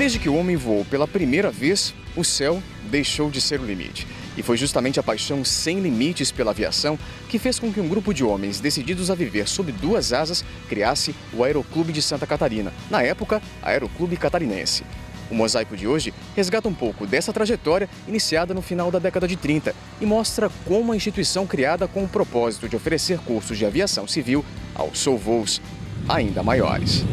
Desde que o homem voou pela primeira vez, o céu deixou de ser o limite. E foi justamente a paixão sem limites pela aviação que fez com que um grupo de homens decididos a viver sob duas asas criasse o Aeroclube de Santa Catarina, na época, Aeroclube Catarinense. O mosaico de hoje resgata um pouco dessa trajetória iniciada no final da década de 30 e mostra como a instituição criada com o propósito de oferecer cursos de aviação civil alçou voos ainda maiores.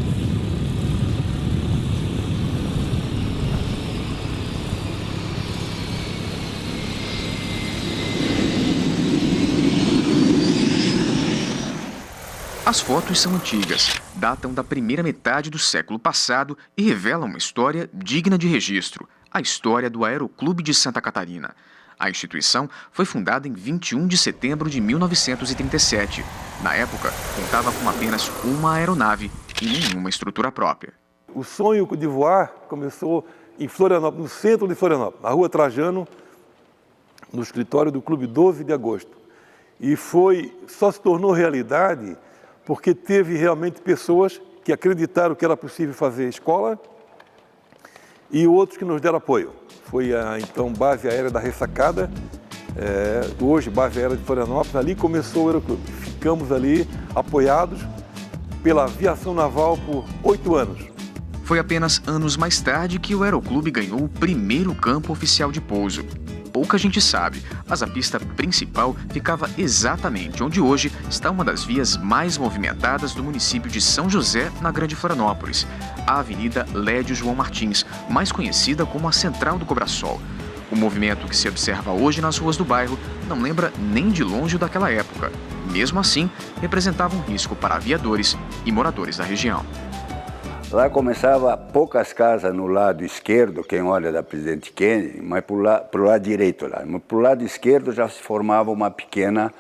As fotos são antigas, datam da primeira metade do século passado e revelam uma história digna de registro, a história do Aeroclube de Santa Catarina. A instituição foi fundada em 21 de setembro de 1937. Na época, contava com apenas uma aeronave e nenhuma estrutura própria. O sonho de voar começou em Florianópolis, no centro de Florianópolis, na Rua Trajano, no escritório do Clube 12 de Agosto. E só se tornou realidade porque teve realmente pessoas que acreditaram que era possível fazer escola e outros que nos deram apoio. Foi a, então, base aérea da Ressacada, hoje base aérea de Florianópolis, ali começou o Aeroclube. Ficamos ali apoiados pela aviação naval por 8 anos. Foi apenas anos mais tarde que o Aeroclube ganhou o primeiro campo oficial de pouso. Pouca gente sabe, mas a pista principal ficava exatamente onde hoje está uma das vias mais movimentadas do município de São José, na Grande Florianópolis, a Avenida Lédio João Martins, mais conhecida como a Central do Cobrasol. O movimento que se observa hoje nas ruas do bairro não lembra nem de longe daquela época. Mesmo assim, representava um risco para aviadores e moradores da região. Lá começava poucas casas no lado esquerdo, quem olha da Presidente Kennedy, mas pro lado direito lá. Mas pro lado esquerdo já se formava uma pequena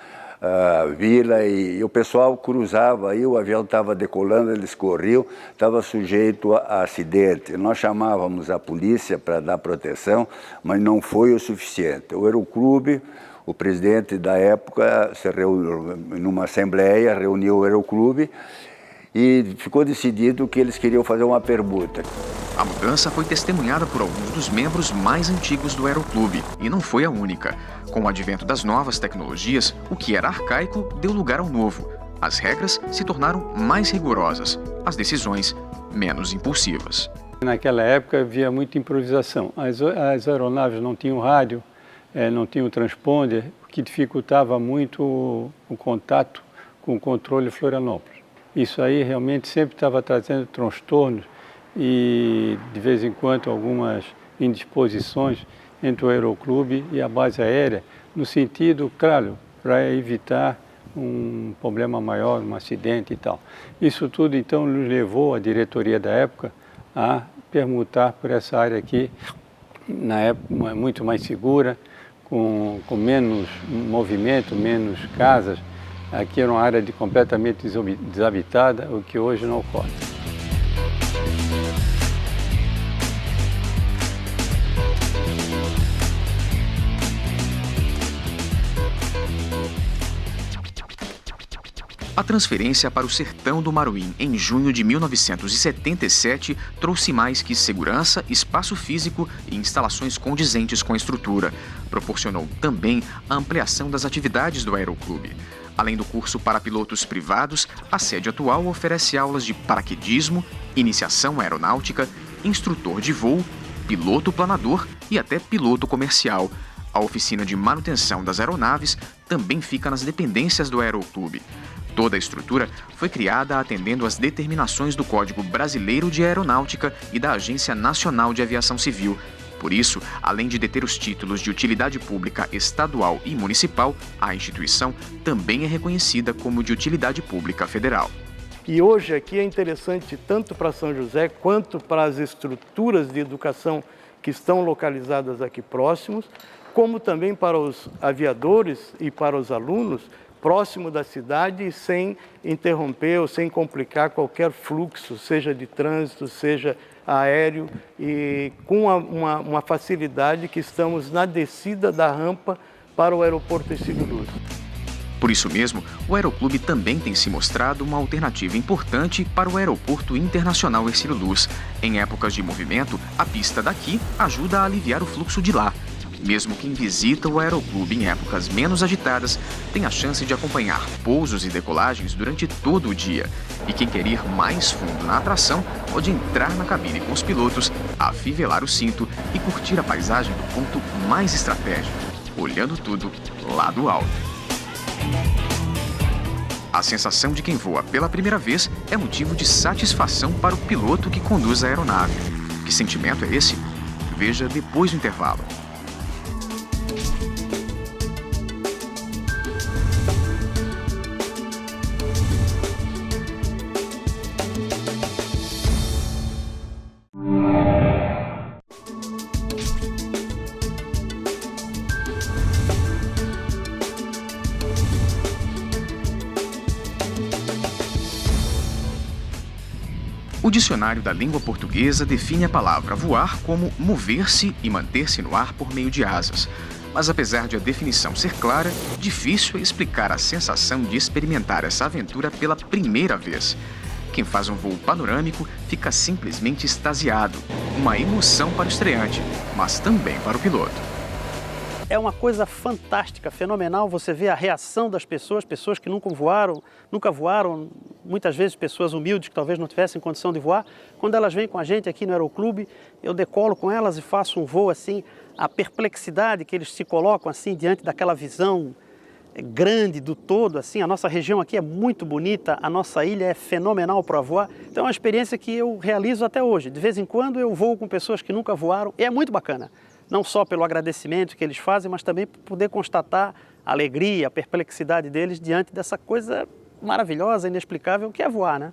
vila e o pessoal cruzava aí, o avião estava decolando, eles corriam, estava sujeito a acidente. Nós chamávamos a polícia para dar proteção, mas não foi o suficiente. O Aeroclube, o presidente da época, se reuniu numa assembleia, reuniu o Aeroclube, e ficou decidido que eles queriam fazer uma permuta. A mudança foi testemunhada por alguns dos membros mais antigos do Aeroclube, e não foi a única. Com o advento das novas tecnologias, o que era arcaico deu lugar ao novo. As regras se tornaram mais rigorosas, as decisões menos impulsivas. Naquela época havia muita improvisação. As aeronaves não tinham rádio, não tinham transponder, o que dificultava muito o contato com o controle Florianópolis. Isso aí realmente sempre estava trazendo transtornos e, de vez em quando, algumas indisposições entre o Aeroclube e a base aérea, no sentido, claro, para evitar um problema maior, um acidente e tal. Isso tudo, então, nos levou, a diretoria da época, a permutar por essa área aqui, na época, muito mais segura, com menos movimento, menos casas. Aqui era uma área completamente desabitada, o que hoje não ocorre. A transferência para o sertão do Maruim em junho de 1977 trouxe mais que segurança, espaço físico e instalações condizentes com a estrutura. Proporcionou também a ampliação das atividades do Aeroclube. Além do curso para pilotos privados, a sede atual oferece aulas de paraquedismo, iniciação aeronáutica, instrutor de voo, piloto planador e até piloto comercial. A oficina de manutenção das aeronaves também fica nas dependências do Aeroclube. Toda a estrutura foi criada atendendo às determinações do Código Brasileiro de Aeronáutica e da Agência Nacional de Aviação Civil. Por isso, além de deter os títulos de utilidade pública estadual e municipal, a instituição também é reconhecida como de utilidade pública federal. E hoje aqui é interessante tanto para São José quanto para as estruturas de educação que estão localizadas aqui próximos, como também para os aviadores e para os alunos próximo da cidade, sem interromper ou sem complicar qualquer fluxo, seja de trânsito, seja aéreo, e com uma facilidade que estamos na descida da rampa para o aeroporto Ercílio Luz. Por isso mesmo, o Aeroclube também tem se mostrado uma alternativa importante para o Aeroporto Internacional Hercílio Luz. Em épocas de movimento, a pista daqui ajuda a aliviar o fluxo de lá. Mesmo quem visita o Aeroclube em épocas menos agitadas tem a chance de acompanhar pousos e decolagens durante todo o dia. E quem quer ir mais fundo na atração pode entrar na cabine com os pilotos, afivelar o cinto e curtir a paisagem do ponto mais estratégico, olhando tudo lá do alto. A sensação de quem voa pela primeira vez é motivo de satisfação para o piloto que conduz a aeronave. Que sentimento é esse? Veja depois do intervalo. O dicionário da língua portuguesa define a palavra voar como mover-se e manter-se no ar por meio de asas. Mas apesar de a definição ser clara, difícil é explicar a sensação de experimentar essa aventura pela primeira vez. Quem faz um voo panorâmico fica simplesmente extasiado. Uma emoção para o estreante, mas também para o piloto. É uma coisa fantástica, fenomenal, você vê a reação das pessoas que nunca voaram, muitas vezes pessoas humildes que talvez não tivessem condição de voar. Quando elas vêm com a gente aqui no Aeroclube, eu decolo com elas e faço um voo assim, a perplexidade que eles se colocam assim diante daquela visão grande do todo, assim, a nossa região aqui é muito bonita, a nossa ilha é fenomenal para voar, então é uma experiência que eu realizo até hoje. De vez em quando eu voo com pessoas que nunca voaram e é muito bacana. Não só pelo agradecimento que eles fazem, mas também por poder constatar a alegria, a perplexidade deles diante dessa coisa maravilhosa, inexplicável que é voar, né?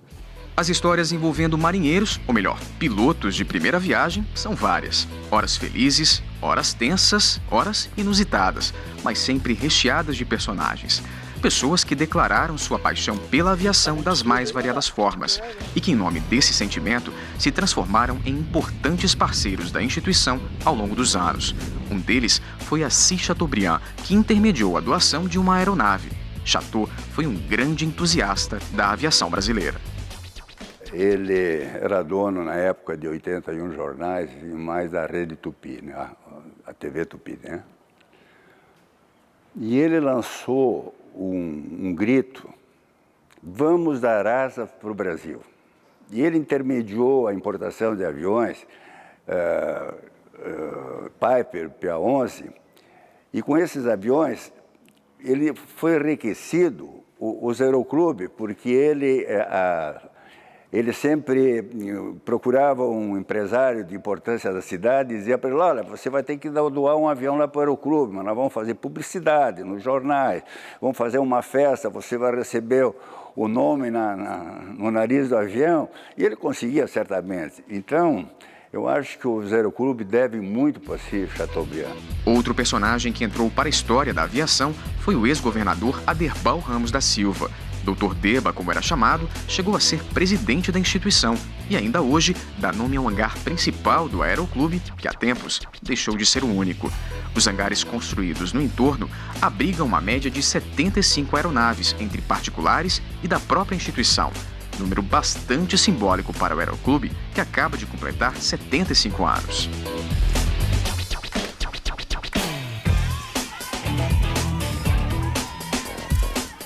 As histórias envolvendo marinheiros, ou melhor, pilotos de primeira viagem, são várias. Horas felizes, horas tensas, horas inusitadas, mas sempre recheadas de personagens. Pessoas que declararam sua paixão pela aviação das mais variadas formas e que, em nome desse sentimento, se transformaram em importantes parceiros da instituição ao longo dos anos. Um deles foi Assis Chateaubriand, que intermediou a doação de uma aeronave. Chateau foi um grande entusiasta da aviação brasileira. Ele era dono, na época, de 81 jornais e mais da Rede Tupi, né? A TV Tupi, né? E ele lançou um grito: vamos dar asa para o Brasil. E ele intermediou a importação de aviões Piper PA-11, e com esses aviões ele foi enriquecido, os Aeroclube, porque ele sempre procurava um empresário de importância da cidade e dizia para ele: olha, você vai ter que doar um avião lá para o Aeroclube, mas nós vamos fazer publicidade nos jornais, vamos fazer uma festa, você vai receber o nome no nariz do avião. E ele conseguia, certamente. Então, eu acho que os Aeroclube devem muito para Assis Chateaubriand. Outro personagem que entrou para a história da aviação foi o ex-governador Aderbal Ramos da Silva. Dr. Deba, como era chamado, chegou a ser presidente da instituição e ainda hoje dá nome ao hangar principal do Aeroclube, que há tempos deixou de ser o único. Os hangares construídos no entorno abrigam uma média de 75 aeronaves, entre particulares e da própria instituição. Número bastante simbólico para o Aeroclube, que acaba de completar 75 anos.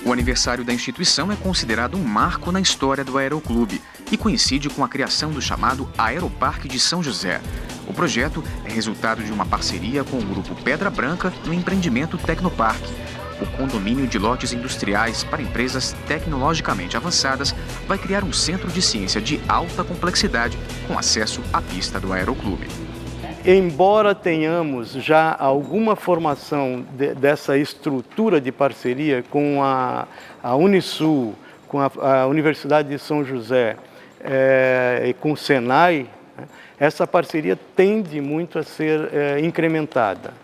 O aniversário da instituição é considerado um marco na história do Aeroclube e coincide com a criação do chamado Aeroparque de São José. O projeto é resultado de uma parceria com o grupo Pedra Branca no empreendimento Tecnoparque. O condomínio de lotes industriais para empresas tecnologicamente avançadas vai criar um centro de ciência de alta complexidade com acesso à pista do Aeroclube. Embora tenhamos já alguma formação dessa estrutura de parceria com a Unisul, com a Universidade de São José e com o Senai, essa parceria tende muito a ser incrementada,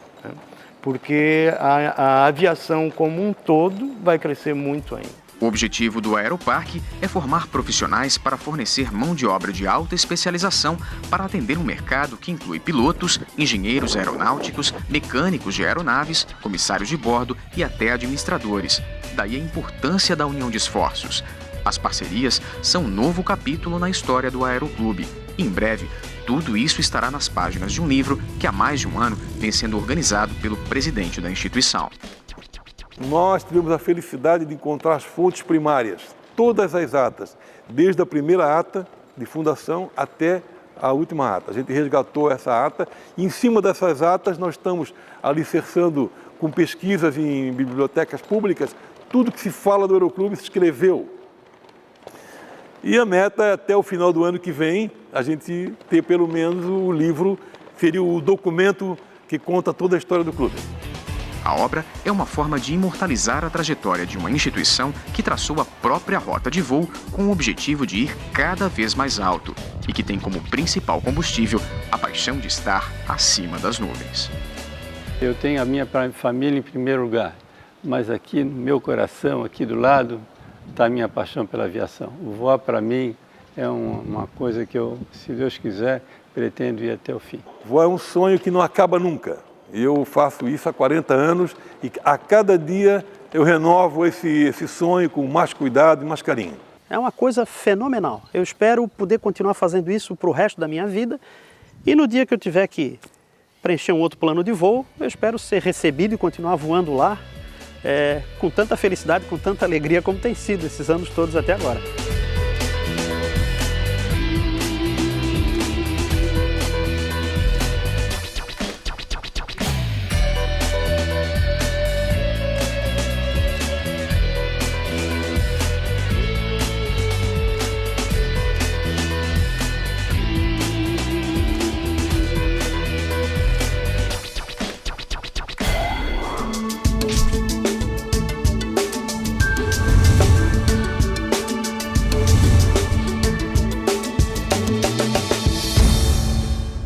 porque a aviação como um todo vai crescer muito ainda. O objetivo do Aeroparque é formar profissionais para fornecer mão de obra de alta especialização para atender um mercado que inclui pilotos, engenheiros aeronáuticos, mecânicos de aeronaves, comissários de bordo e até administradores. Daí a importância da união de esforços. As parcerias são um novo capítulo na história do Aeroclube. Em breve, tudo isso estará nas páginas de um livro que há mais de um ano vem sendo organizado pelo presidente da instituição. Nós tivemos a felicidade de encontrar as fontes primárias, todas as atas, desde a primeira ata de fundação até a última ata. A gente resgatou essa ata e em cima dessas atas nós estamos alicerçando com pesquisas em bibliotecas públicas, tudo que se fala do Aeroclube se escreveu. E a meta é até o final do ano que vem a gente ter pelo menos o livro, seria o documento que conta toda a história do clube. A obra é uma forma de imortalizar a trajetória de uma instituição que traçou a própria rota de voo com o objetivo de ir cada vez mais alto e que tem como principal combustível a paixão de estar acima das nuvens. Eu tenho a minha família em primeiro lugar, mas aqui no meu coração, aqui do lado, está a minha paixão pela aviação. O voar para mim é uma coisa que eu, se Deus quiser, pretendo ir até o fim. Voar é um sonho que não acaba nunca. Eu faço isso há 40 anos e a cada dia eu renovo esse sonho com mais cuidado e mais carinho. É uma coisa fenomenal. Eu espero poder continuar fazendo isso para o resto da minha vida e no dia que eu tiver que preencher um outro plano de voo, eu espero ser recebido e continuar voando lá com tanta felicidade, com tanta alegria como tem sido esses anos todos até agora.